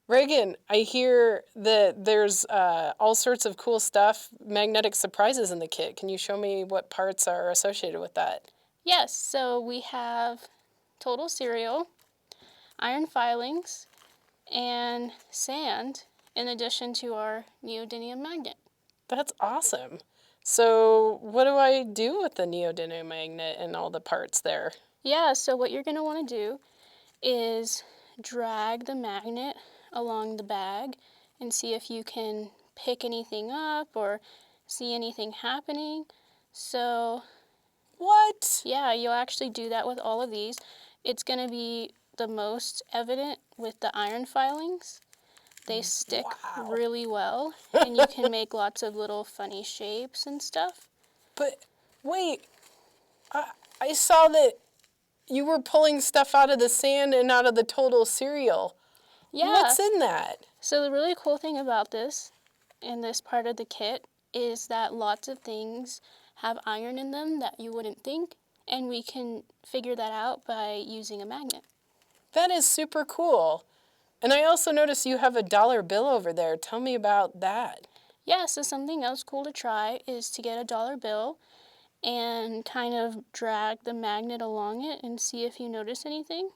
Reagan, I hear that there's all sorts of cool stuff, magnetic surprises in the kit. Can you show me what parts are associated with that? Yes, so we have total serial, iron filings, and sand, in addition to our neodymium magnet. That's awesome. So what do I do with the neodymium magnet and all the parts there? Yeah, so what you're going to want to do is drag the magnet along the bag and see if you can pick anything up or see anything happening. So What? yeah, you'll actually do that with all of these. It's going to be the most evident with the iron filings. They stick Wow. really well, and you can make lots of little funny shapes and stuff. But wait, I saw that you were pulling stuff out of the sand and out of the total cereal. Yeah. What's in that? So the really cool thing about this, in this part of the kit, is that lots of things have iron in them that you wouldn't think, and we can figure that out by using a magnet. That is super cool. And I also noticed you have a dollar bill over there. Tell me about that. Yeah, so something else cool to try is to get a dollar bill and kind of drag the magnet along it and see if you notice anything.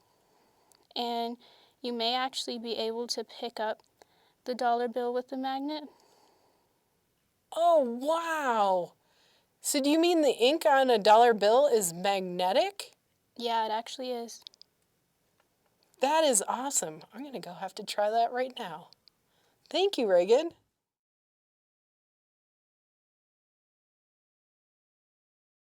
And you may actually be able to pick up the dollar bill with the magnet. Oh, wow. So do you mean the ink on a dollar bill is magnetic? Yeah, it actually is. That is awesome. I'm going to go have to try that right now. Thank you, Reagan.